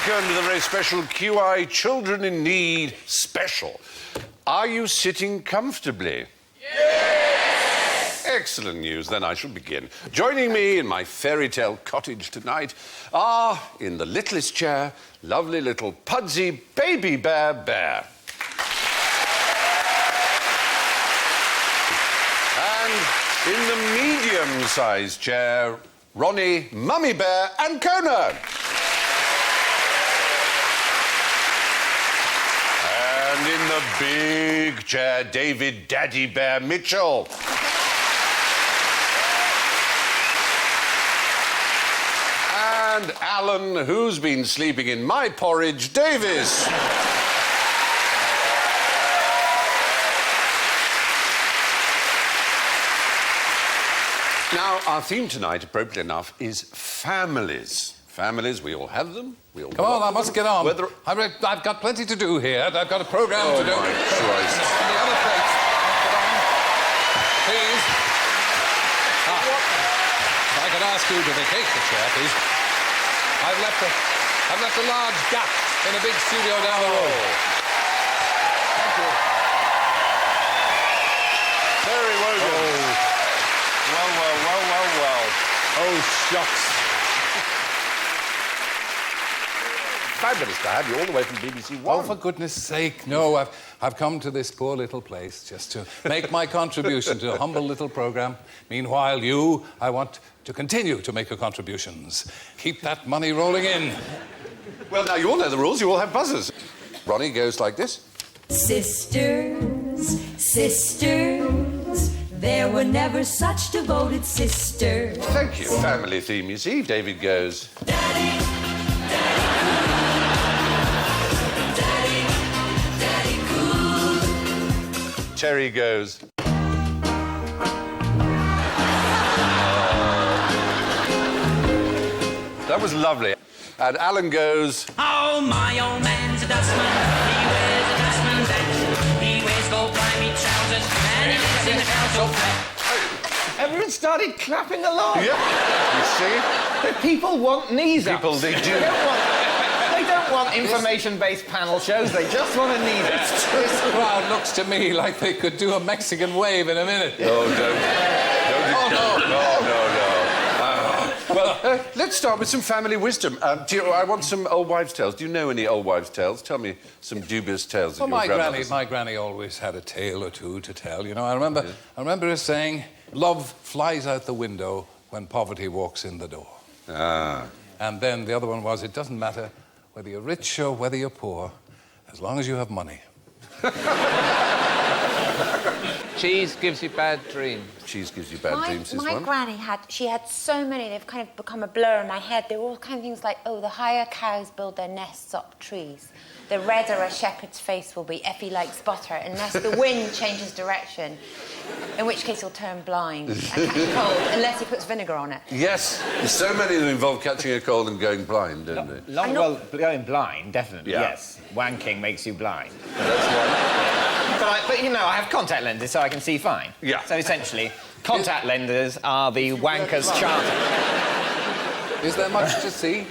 Welcome to the very special QI Children in Need special. Are you sitting comfortably? Yes! Excellent news. Then I shall begin. Joining me in my fairy tale cottage tonight are, in the littlest chair, lovely little Pudsey Baby Bear. And in the medium-sized chair, Ronni, Mummy Bear, Ancona. And in the big chair, David Daddy Bear Mitchell. And Alan, who's been sleeping in my porridge, Davis. Now, our theme tonight, appropriately enough, is families. Families, we all have them. We all Come on, I must get on. I've got plenty to do here. I've got a programme to do. Oh, my Christ. The other plates. Get on. Please. If I could ask you to vacate the chair, please. I've left a large gap in a big studio down the road. Thank you. Terry Wogan. Well. Oh, shucks. Fabulous to have you all the way from BBC One. Oh, for goodness sake, no. I've come to this poor little place just to make my contribution to a humble little programme. Meanwhile, I want to continue to make your contributions. Keep that money rolling in. Well, now, you all know the rules. You all have buzzers. Ronnie goes like this. Sisters, there were never such devoted sisters. Thank you. Family theme, you see. David goes... Daddy, cool. Terry goes... That was lovely. And Alan goes... Oh, my old man's a dustman. He wears a dustman's hat. He wears gold grimy trousers and he lives in the council flat. Everyone started clapping along. Yeah, you see? But people want knees up. People, they do. They don't want information-based panel shows. They just want a knees up. This crowd looks to me like they could do a Mexican wave in a minute. Oh, Well, let's start with some family wisdom. I want some old wives' tales. Do you know any old wives' tales? Tell me some dubious tales. Well, my granny always had a tale or two to tell. You know, I remember her saying, "Love flies out the window when poverty walks in the door." Ah. And then the other one was, "It doesn't matter whether you're rich or whether you're poor, as long as you have money." Cheese gives you bad dreams. Cheese gives you bad dreams, is My one. granny had so many, they've kind of become a blur in my head. They were all kind of things like, oh, the higher cows build their nests up trees. The redder a shepherd's face will be if he likes butter, unless the wind changes direction, in which case he'll turn blind and catch a cold, unless he puts vinegar on it. Yes, there's so many that involve catching a cold and going blind, don't they? Well, going blind, definitely, Yeah. yes. Wanking makes you blind. That's one. But, you know, I have contact lenses, so I can see fine. Yeah. So, essentially, contact lenses are the wanker's charter. Is there much to see?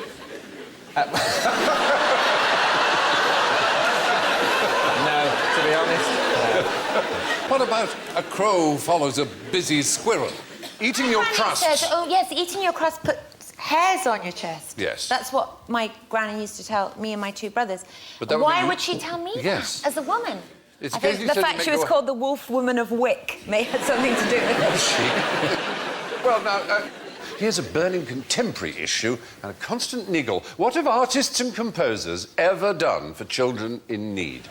No, to be honest, no. What about a crow follows a busy squirrel? Eating your crust. Says, oh, yes, eating your crust puts hairs on your chest. Yes. That's what my granny used to tell me and my two brothers. But that Why would be- would she tell me Yes. that, as a woman? It's I think the fact she was called the Wolf Woman of Wick may have something to do with it. Well, now, here's a burning contemporary issue and a constant niggle. What have artists and composers ever done for children in need?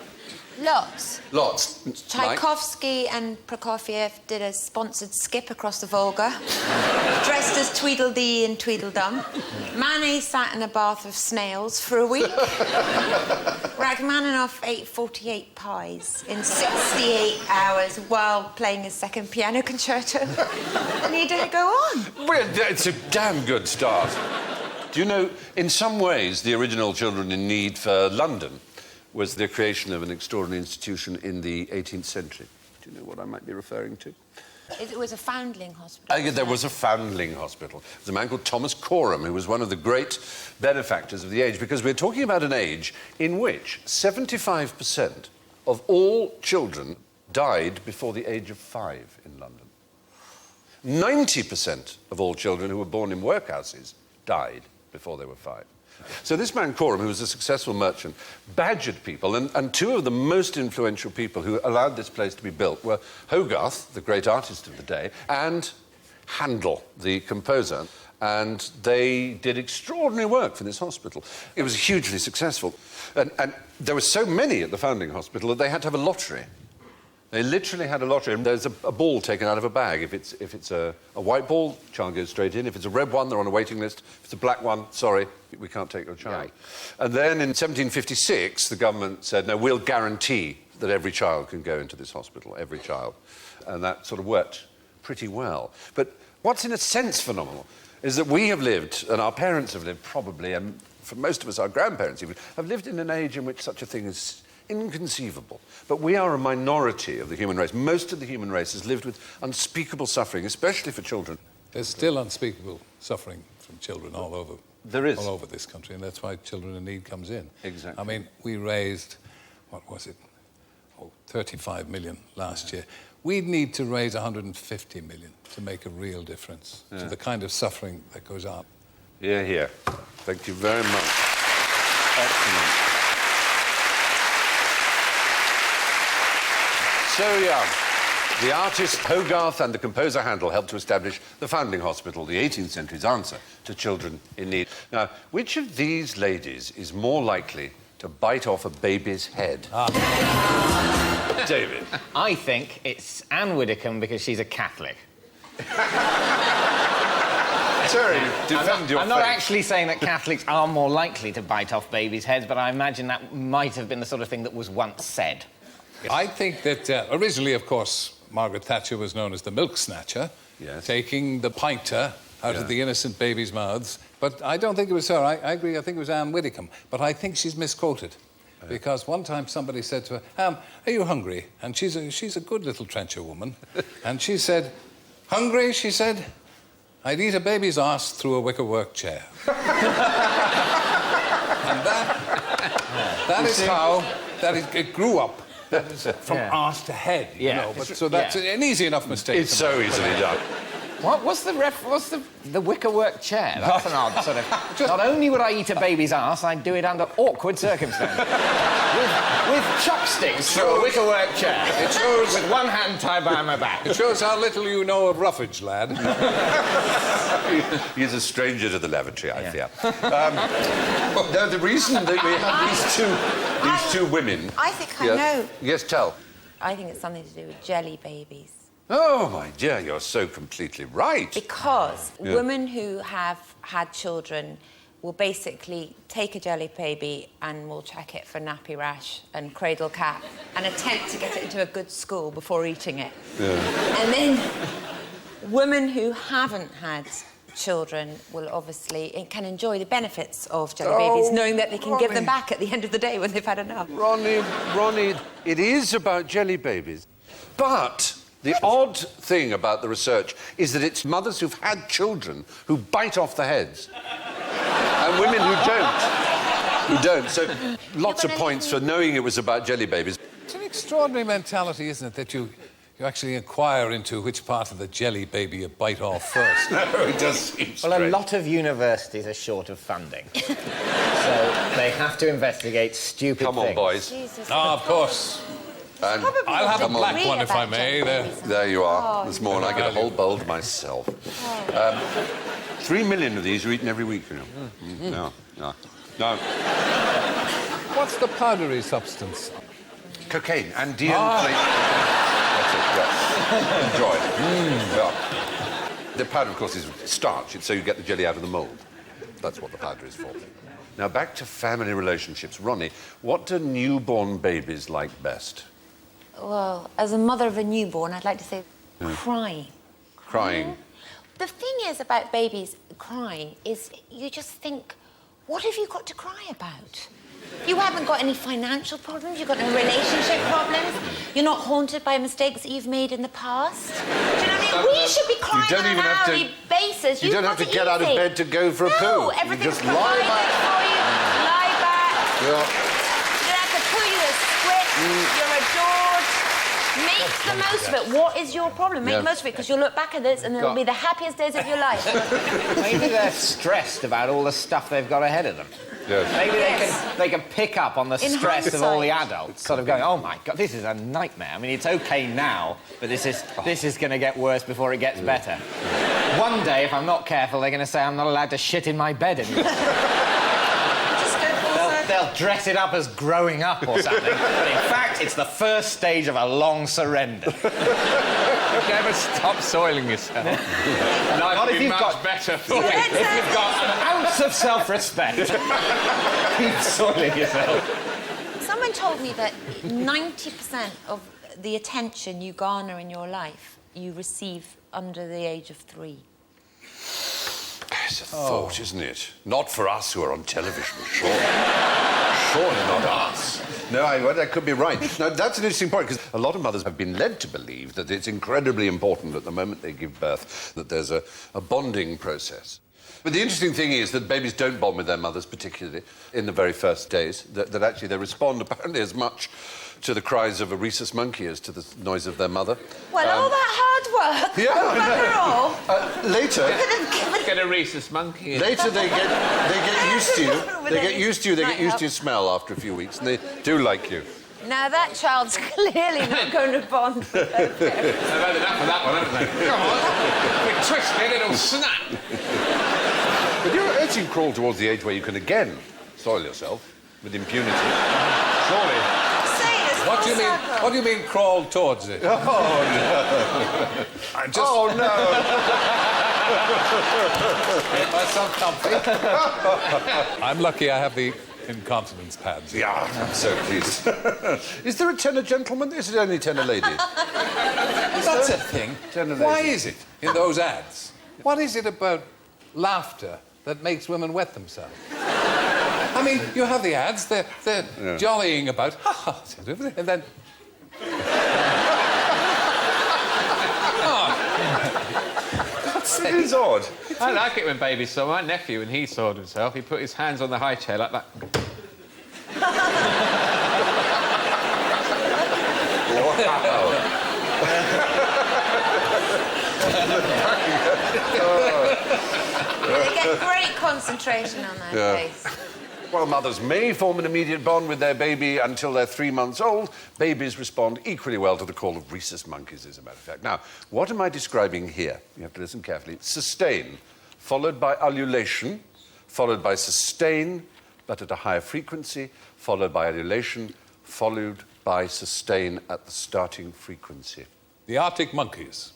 Lots. Lots. Tchaikovsky and Prokofiev did a sponsored skip across the Volga, dressed as Tweedledee and Tweedledum. Manet sat in a bath of snails for a week. Rachmaninoff ate 48 pies in 68 hours while playing his second piano concerto. And he didn't go on. Well, it's a damn good start. Do you know, in some ways, the original Children in Need for London was the creation of an extraordinary institution in the 18th century. Do you know what I might be referring to? It was a foundling hospital. Yeah, there was a foundling hospital. There was a man called Thomas Coram, who was one of the great benefactors of the age, because we're talking about an age in which 75% of all children died before the age of 5 in London. 90% of all children who were born in workhouses died before they were 5. So this man Coram, who was a successful merchant, badgered people, and two of the most influential people who allowed this place to be built were Hogarth, the great artist of the day, and Handel, the composer. And they did extraordinary work for this hospital. It was hugely successful. And there were so many at the founding hospital that they had to have a lottery. They literally had a lottery, and there's a ball taken out of a bag. If it's a white ball, child goes straight in. If it's a red one, they're on a waiting list. If it's a black one, sorry, we can't take your child. Yeah. And then in 1756, the government said, no, we'll guarantee that every child can go into this hospital, every child. And that sort of worked pretty well. But what's in a sense phenomenal is that we have lived, and our parents have lived probably, and for most of us, our grandparents even, have lived in an age in which such a thing is inconceivable. But we are a minority of the human race. Most of the human race has lived with unspeakable suffering, especially for children. There's still unspeakable suffering from children all over. There is. All over this country, and that's why Children in Need comes in. Exactly. I mean, we raised, what was it? 35 million last year. We'd need to raise 150 million to make a real difference to the kind of suffering that goes on. Yeah, here. Thank you very much. Excellent. So, yeah, the artist Hogarth and the composer Handel helped to establish the foundling hospital, the 18th century's answer to children in need. Now, which of these ladies is more likely to bite off a baby's head? David. I think it's Anne Widdecombe because she's a Catholic. Terry, defend your I'm not faith. actually saying that Catholics are more likely to bite off babies' heads, but I imagine that might have been the sort of thing that was once said. I think that originally, of course, Margaret Thatcher was known as the milk snatcher, taking the pinter out of the innocent babies' mouths. But I don't think it was her. I agree, I think it was Anne Widdecombe. But I think she's misquoted. Because one time somebody said to her, are you hungry? And she's a good little trencher woman. And she said, hungry? She said, I'd eat a baby's arse through a wickerwork chair. And that is how it grew up. From arse to head, you know. But, so that's an easy enough mistake. It's so easily done. What's the wickerwork chair? That's an odd sort of... Not only would I eat a baby's arse, I'd do it under awkward circumstances. with chopsticks through a wickerwork chair. It shows... With one hand tied behind my back. It shows how little you know of roughage, lad. He's a stranger to the lavatory, I fear. No, the reason that we have these two women... I think I know. Yes, tell. I think it's something to do with jelly babies. Oh, my dear, you're so completely right. Because women who have had children will basically take a jelly baby and will check it for nappy rash and cradle cap and attempt to get it into a good school before eating it. Yeah. And then women who haven't had children will obviously can enjoy the benefits of jelly babies, knowing that they can give them back at the end of the day when they've had enough. Ronni, it is about jelly babies. But the odd thing about the research is that it's mothers who've had children who bite off the heads. And women who don't. So lots of points for knowing it was about jelly babies. It's an extraordinary mentality, isn't it, that you actually inquire into which part of the jelly baby you bite off first. No, it does seem strange. Well, a lot of universities are short of funding. So they have to investigate stupid things. Come on, boys. Of course. And I'll have a black one if I may. There you are. This morning I get a whole bowl to myself. 3 million of these are eaten every week, you know. No. What's the powdery substance? Cocaine and DNA. That's it, yes. Enjoy. Yeah. The powder, of course, is starch. It's so you get the jelly out of the mould. That's what the powder is for. Now, back to family relationships. Ronni, what do newborn babies like best? Well, as a mother of a newborn, I'd like to say crying. Crying. The thing is about babies crying is you just think, what have you got to cry about? You haven't got any financial problems, you've got no relationship problems, you're not haunted by mistakes that you've made in the past. Do you know what I We should be crying don't on even an have to- hourly basis. You don't have to get out of bed to go for a poo. No, You everything's just lie provided back. for you. Lie back. Yeah. You don't have to poo, you squid. You're adored. Make the most of it. What is your problem? Make the most of it, because you'll look back at this and it'll be the happiest days of your life. Maybe they're stressed about all the stuff they've got ahead of them. Yes. Maybe Yes. they can pick up on the In stress of all the hindsight. adults, sort of going, oh my God, this is a nightmare. I mean, it's OK now, but this is going to get worse before it gets better. One day, if I'm not careful, they're going to say I'm not allowed to shit in my bed anymore. They'll dress it up as growing up or something, but in fact, it's the first stage of a long surrender. You never stop soiling yourself. Life Not would if be you've much got- better for you. If you've got an ounce of self-respect, keep soiling yourself. Someone told me that 90% of the attention you garner in your life, you receive under the age of 3. It's a thought, isn't it? Not for us who are on television, surely. Surely not us. No, that could be right. Now, that's an interesting point, because a lot of mothers have been led to believe that it's incredibly important at the moment they give birth that there's a bonding process. But the interesting thing is that babies don't bond with their mothers, particularly in the very first days, that actually they respond apparently as much to the cries of a rhesus monkey as to the noise of their mother. Well, all that hard work. Yeah, I know. Later... Get a rhesus monkey in. Later, they get used to you. They get used to you. They get used to your smell after a few weeks, and they do like you. Now, that child's clearly not going to bond with her parents. They've had enough of that one, haven't they? Come on. We twist it, it'll snap. But you're as you crawl towards the age where you can again soil yourself with impunity. Surely. What do you mean crawl towards it? Oh no! I'm just... Oh no! Make myself comfy. I'm lucky I have the incontinence pads. Yeah, I'm so pleased. Is there a tenor gentleman? Is it only tenor lady? That's a thing. Tenor Why lady. is it in those ads? What is it about laughter that makes women wet themselves? I mean, you have the ads, they're jollying about, and then... It is odd. I like it when babies soil. My nephew, when he soiled himself, he put his hands on the high chair like that. They get great concentration on their face. While mothers may form an immediate bond with their baby until they're 3 months old, babies respond equally well to the call of rhesus monkeys, as a matter of fact. Now, what am I describing here? You have to listen carefully. Sustain, followed by ululation, followed by sustain, but at a higher frequency, followed by ululation, followed by sustain at the starting frequency. The Arctic monkeys.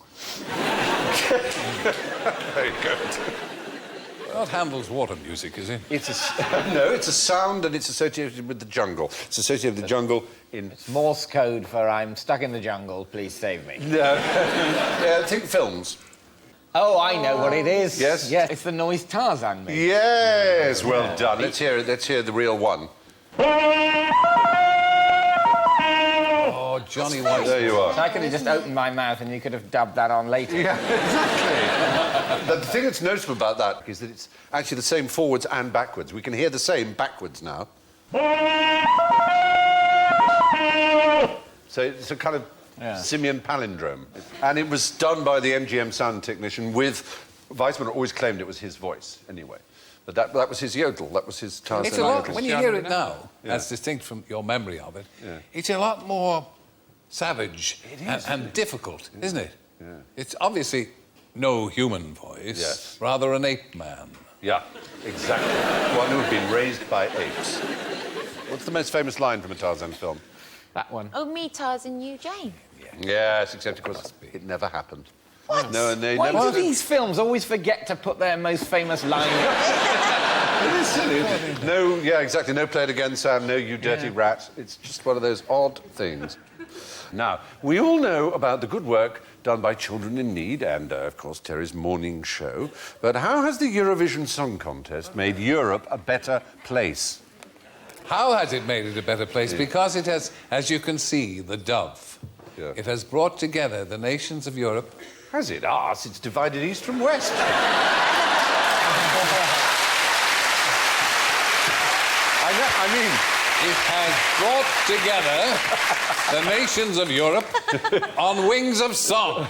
Very good. Not Handel's water music, is it? It's no, it's a sound and it's associated with the jungle. It's associated with the jungle in... Morse code for I'm stuck in the jungle, please save me. No. Think films. Oh, I know what it is. Yes? Yes, it's the noise Tarzan makes. Yes, well done. Let's hear it. Let's hear the real one. Oh, Johnny White. There you are. So I could have just opened my mouth and you could have dubbed that on later. Yeah, exactly. The thing that's noticeable about that is that it's actually the same forwards and backwards. We can hear the same backwards now. So it's a kind of simian palindrome. And it was done by the MGM sound technician with... Weissman always claimed it was his voice, anyway. But that was his yodel. That was his Tarzan It's a lot, yodel. when you hear it now, as distinct from your memory of it, it's a lot more savage and difficult, isn't it? Yeah. It's obviously no human voice, rather an ape man. Yeah, exactly. One who'd been raised by apes. What's the most famous line from a Tarzan film? That one. Oh, me, Tarzan, you, Jane. Yes, except, of course, it never happened. What? No, and they Why never... do these films always forget to put their most famous line? It is silly, isn't it? No, yeah, exactly. No play it again, Sam. No, you dirty rat. It's just one of those odd things. Now, we all know about the good work done by Children in Need and, of course, Terry's morning show. But how has the Eurovision Song Contest made Europe a better place? How has it made it a better place? Because it has, as you can see, the dove. It has brought together the nations of Europe Has it? Ah, it's divided east from west. I mean, It has brought together the nations of Europe on wings of song.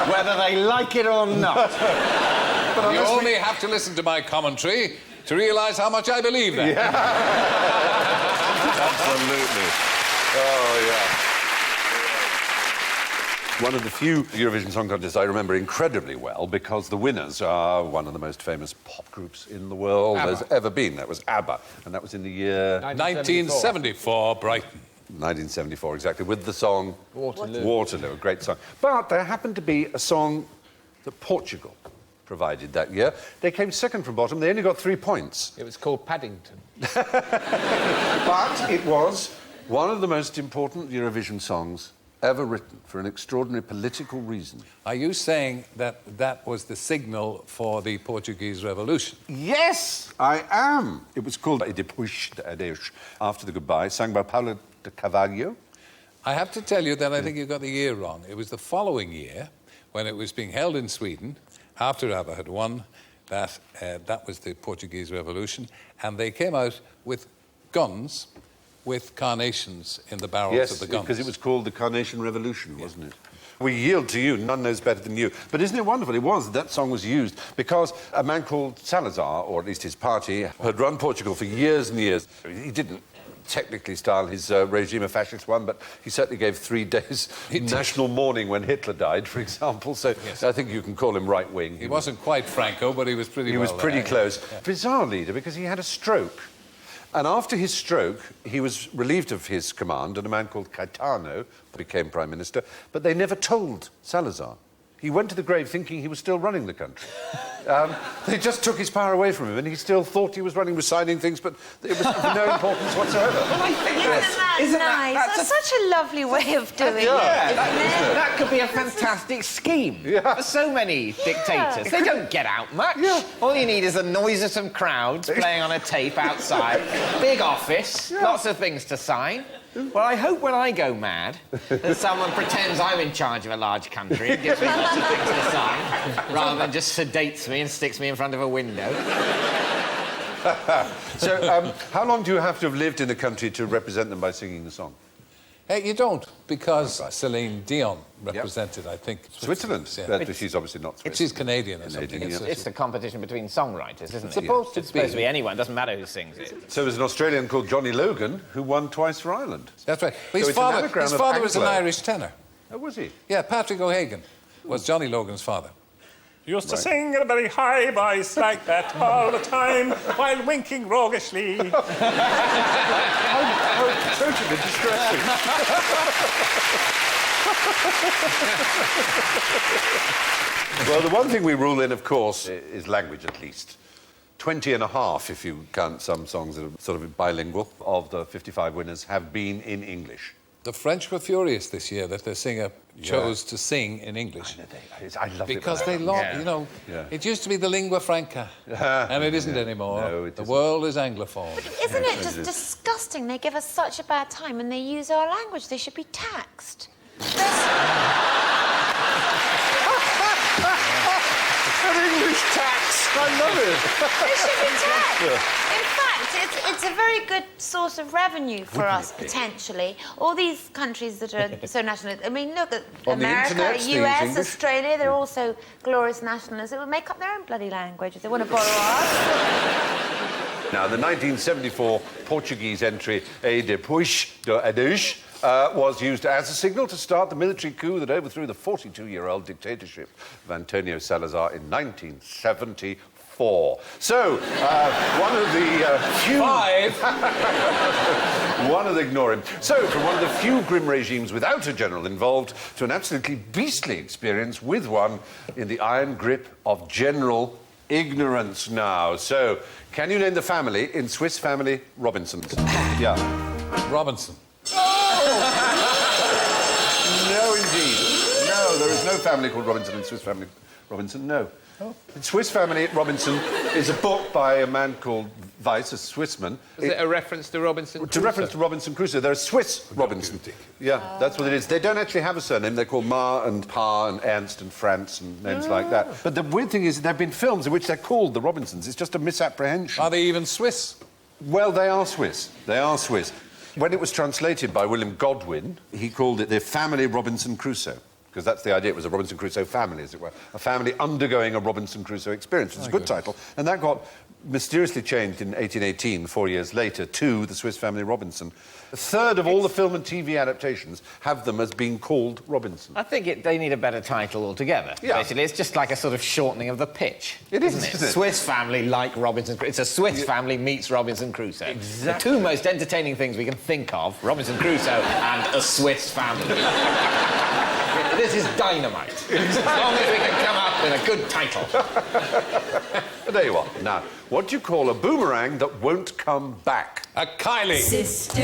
Whether they like it or not. But you only have to listen to my commentary to realise how much I believe that. Yeah. Absolutely. Oh, yeah. One of the few Eurovision Song Contests I remember incredibly well because the winners are one of the most famous pop groups in the world there's ever been. That was ABBA, and that was in the year... 1974, Brighton. 1974, exactly, with the song... Waterloo. Waterloo, a great song. But there happened to be a song that Portugal provided that year. They came second from bottom. They only got 3 points. It was called Paddington. But it was one of the most important Eurovision songs ever written for an extraordinary political reason. Are you saying that that was the signal for the Portuguese Revolution? Yes, I am. It was called E Depois de Adeus, After the Goodbye, sung by Paulo de Carvalho. I have to tell you that I think you got the year wrong. It was the following year, when it was being held in Sweden, after ABBA had won, that was the Portuguese Revolution, and they came out with guns with carnations in the barrels of the guns. Because it was called the Carnation Revolution, wasn't it? We yield to you, none knows better than you. But isn't it wonderful? It was, that song was used because a man called Salazar, or at least his party, had run Portugal for years and years. He didn't technically style his regime a fascist one, but he certainly gave 3 days national mourning when Hitler died, for example, so yes. I think you can call him right-wing. He wasn't quite Franco, but he was pretty He was pretty close. Yeah. Bizarre leader, because he had a stroke. And after his stroke, he was relieved of his command, and a man called Caetano became Prime Minister, but they never told Salazar. He went to the grave thinking he was still running the country. They just took his power away from him, and he still thought he was running, was signing things, but it was of no importance whatsoever. Well, I think Isn't that nice? That's such a lovely way of doing it, isn't it? That could be a fantastic scheme for so many dictators. They don't get out much. All you need is a noisome crowds playing on a tape outside, big office, lots of things to sign. Well, I hope when I go mad that someone pretends I'm in charge of a large country and gives me lots of things to sign, rather than just sedates me and sticks me in front of a window. So, how long do you have to have lived in the country to represent them by singing the song? You don't, because Celine Dion represented, I think, Switzerland. Yeah. But she's obviously not Swiss. She's Canadian or something. It's the competition between songwriters, isn't it? It's supposed to be anyone, doesn't matter who sings it. So there's an Australian called Johnny Logan who won twice for Ireland. That's right. Well, So his it's an father anagram of was an Anglo. Irish tenor. Oh, was he? Yeah, Patrick O'Hagan was Johnny Logan's father. He used to sing in a very high voice like that all the time while winking roguishly. How totally distressing. Well, the one thing we rule in, of course, is language, at least. 20 and a half, if you count some songs that are sort of bilingual, of the 55 winners have been in English. The French were furious this year that their singer chose to sing in English. I love it. Because they you know, it used to be the lingua franca, and it isn't anymore. No, it the isn't. world is Anglophone. But isn't it just disgusting? They give us such a bad time and they use our language. They should be taxed. An English tax! I love it! They should be taxed. In fact, it's a very good source of revenue for us, potentially. All these countries that are so nationalist. I mean, look at On the America, internet, the US, English. Australia, they're also glorious nationalists. It would make up their own bloody language if they want to borrow ours. Now, the 1974 Portuguese entry, E Depois de Adeus, was used as a signal to start the military coup that overthrew the 42-year-old dictatorship of Antonio Salazar in 1974. So, one of the few... one of the... Ignore him. So, from one of the few grim regimes without a general involved to an absolutely beastly experience with one in the iron grip of general ignorance now. So, can you name the family in Swiss Family Robinsons? Yeah. Robinson. No, indeed. No, there is no no family called Robinson in Swiss Family Robinson, no. Oh. Swiss Family Robinson is a book by a man called Weiss, a Swissman. Is it a reference to Robinson Crusoe? To reference to Robinson Crusoe. They're a Swiss Robinson. Yeah, that's what it is. They don't actually have a surname. They're called Ma and Pa and Ernst and Franz and names like that. But the weird thing is there have been films in which they're called the Robinsons. It's just a misapprehension. Are they even Swiss? Well, they are Swiss. They are Swiss. When it was translated by William Godwin, he called it the Family Robinson Crusoe. Because that's the idea. It was a Robinson Crusoe family, as it were. A family undergoing a Robinson Crusoe experience. It's a good title. And that got mysteriously changed in 1818, 4 years later, to the Swiss Family Robinson. A third of all the film and TV adaptations have them as being called Robinson. I think they need a better title altogether. Yeah. Basically, it's just like a sort of shortening of the pitch. It is, isn't it? isn't it? Swiss family like Robinson Crusoe. It's a Swiss family meets Robinson Crusoe. Exactly. The two most entertaining things we can think of, Robinson Crusoe and a Swiss family. This is dynamite. As long as we can come up with a good title. There you are. Now, what do you call a boomerang that won't come back? A Kylie. Sisters.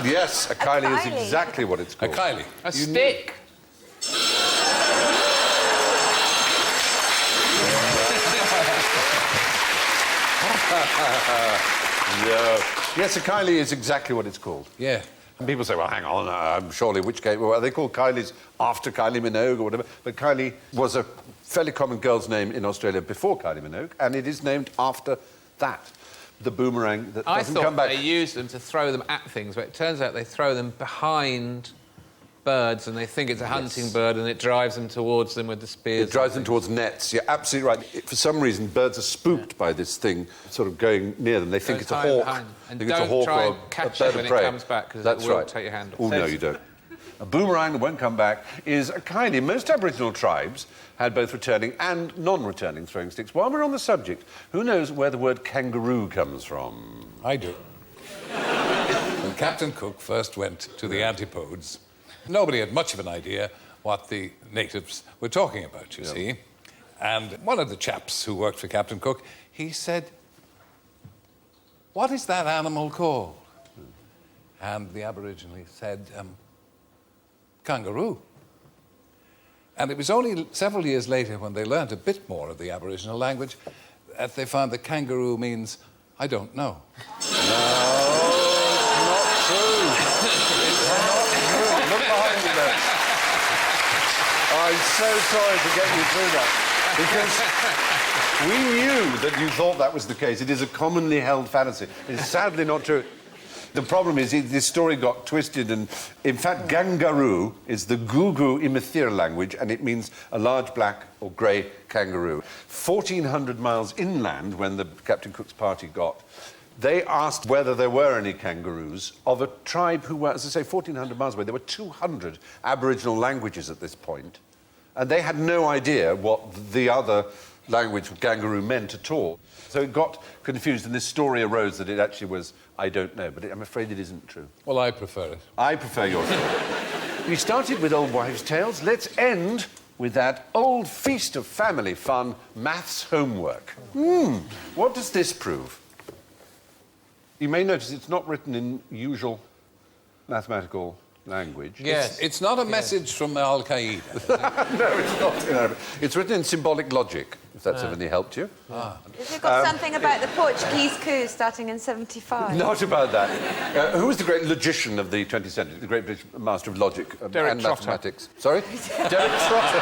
Yes, a Kylie is Kylie. exactly what it's A called. Kylie. A stick. No. Yes, a Kylie is exactly what it's called. Yeah. And people say, well, hang on, surely which game... Well, they call Kylies after Kylie Minogue or whatever, but Kylie was a fairly common girl's name in Australia before Kylie Minogue, and it is named after that, the boomerang that doesn't come back. I thought they used them to throw them at things, but it turns out they throw them behind birds and they think it's a hunting bird and it drives them towards them with the spears. It drives them towards nets. You're absolutely right. For some reason, birds are spooked by this thing sort of going near them. They think it's a hawk. And Think it's a don't hawk try or and catch a bird it when of prey. it comes back, because That's it will right. take your hand off. Oh, no, you don't. A boomerang that won't come back is a Kylie. Most Aboriginal tribes had both returning and non-returning throwing sticks. While we're on the subject, who knows where the word kangaroo comes from? I do. When Captain Cook first went to the Antipodes, nobody had much of an idea what the natives were talking about, you see. And one of the chaps who worked for Captain Cook, he said, "What is that animal called?" And the Aboriginal said, "Kangaroo." And it was only several years later, when they learnt a bit more of the Aboriginal language, that they found that kangaroo means, "I don't know." I'm so sorry to get you through that. Because we knew that you thought that was the case. It is a commonly held fantasy. It's sadly not true. The problem is this story got twisted, and in fact, kangaroo is the Gugu Imithir language, and it means a large black or grey kangaroo. 1,400 miles inland, when the Captain Cook's party got, they asked whether there were any kangaroos of a tribe who were, as I say, 1,400 miles away. There were 200 Aboriginal languages at this point, and they had no idea what the other language kangaroo meant at all. So it got confused, and this story arose that it actually was, I don't know, but I'm afraid it isn't true. Well, I prefer it. I prefer your story. We started with old wives' tales. Let's end with that old feast of family fun, maths homework. What does this prove? You may notice it's not written in usual mathematical language. Yes. It's not a message from Al Qaeda. No, it's not in Arabic. It's written in symbolic logic, if that's of any help to you. Has it got something about the Portuguese coup starting in 75? Not about that. Who was the great logician of the 20th century, the great British master of logic Derek and Trotter. mathematics? Sorry? Derek Trotter.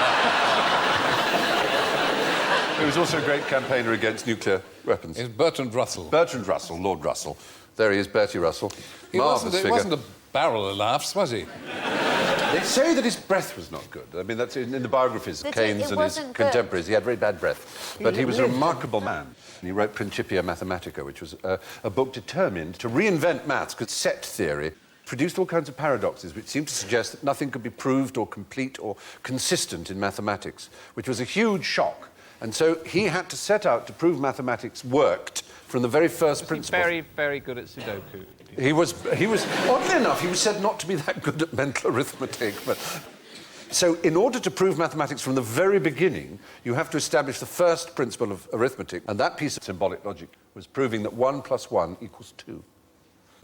He was also a great campaigner against nuclear weapons. It's Bertrand Russell. Bertrand Russell, Lord Russell. There he is, Bertie Russell. He Marvellous figure. wasn't a barrel of laughs, was he? They say that his breath was not good. I mean, that's in the biographies of That Keynes it and his wasn't good. contemporaries. He had very bad breath. But he was a remarkable man. And he wrote Principia Mathematica, which was a book determined to reinvent maths, because set theory produced all kinds of paradoxes which seemed to suggest that nothing could be proved or complete or consistent in mathematics, which was a huge shock. And so he had to set out to prove mathematics worked from the very first principle. Very, very good at Sudoku. He was, oddly enough, he was said not to be that good at mental arithmetic. But... So in order to prove mathematics from the very beginning, you have to establish the first principle of arithmetic, and that piece of symbolic logic was proving that 1 + 1 = 2.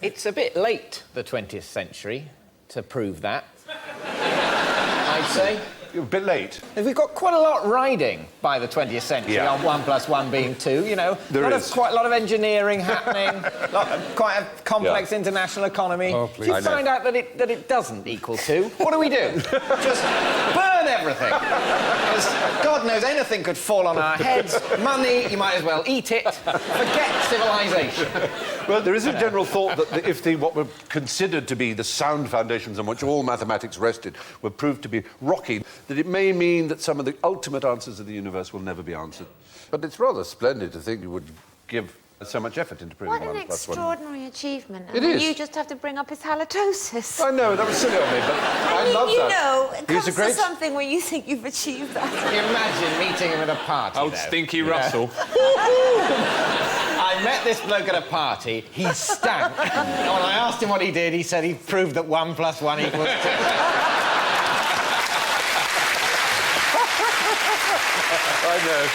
It's a bit late, the 20th century, to prove that. I'd say. You're a bit late. We've got quite a lot riding by the 20th century on 1 + 1 being 2, you know. Quite a lot of engineering happening, quite a complex international economy. Oh, please. If you find out that it doesn't equal 2, what do we do? Just burn everything. Because God knows anything could fall on our heads. Money, you might as well eat it. Forget civilization. Well, there is a general thought that if what were considered to be the sound foundations on which all mathematics rested were proved to be rocky, that it may mean that some of the ultimate answers of the universe will never be answered. But it's rather splendid to think you would give so much effort into proving What an 1 + 1. extraordinary achievement. It is. You just have to bring up his halitosis. I know, that was silly of me, but I love that. You know, it He's comes a great... to something where you think you've achieved that. Imagine meeting him at a party. Old Stinky Russell. I met this bloke at a party. He stank. And when I asked him what he did, he said he proved that 1 + 1 equals 2. I know.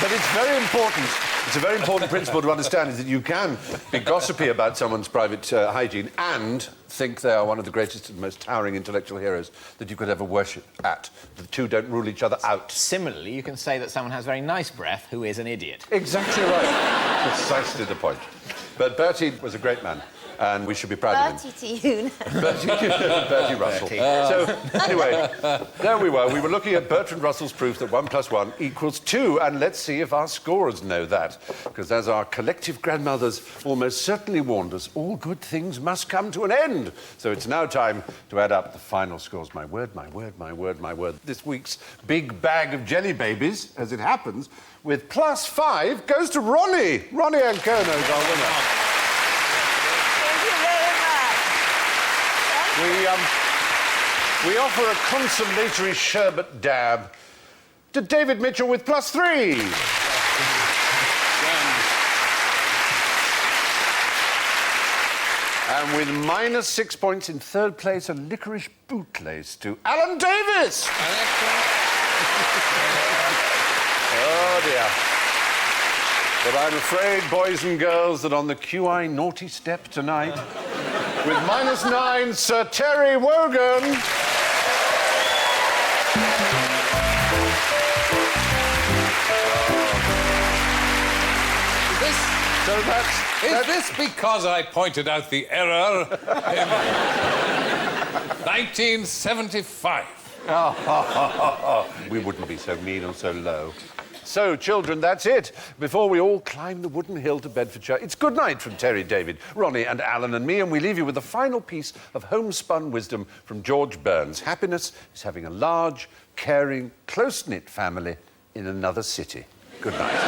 But it's very important. It's a very important principle to understand is that you can be gossipy about someone's private hygiene and think they are one of the greatest and most towering intellectual heroes that you could ever worship at. The two don't rule each other out. Similarly, you can say that someone has very nice breath who is an idiot. Exactly right. Precisely the point. But Bertie was a great man, and we should be proud of him. Bertie to you. Bertie Russell. So, anyway, there we were. We were looking at Bertrand Russell's proof that 1 + 1 equals 2, and let's see if our scorers know that. Because as our collective grandmothers almost certainly warned us, all good things must come to an end. So it's now time to add up the final scores. My word, my word, my word, my word. This week's big bag of jelly babies, as it happens, with +5 goes to Ronni. Ronni Ancona is our winner. We offer a consolatory sherbet dab to David Mitchell with +3. And with -6 points in third place, a licorice bootlace to Alan Davis. Oh, dear. But I'm afraid, boys and girls, that on the QI naughty step tonight, with -9, Sir Terry Wogan. Is this because I pointed out the error in 1975? We wouldn't be so mean or so low. So, children, that's it. Before we all climb the wooden hill to Bedfordshire, it's good night from Terry, David, Ronni and Alan and me, and we leave you with the final piece of homespun wisdom from George Burns. Happiness is having a large, caring, close-knit family in another city. Good night.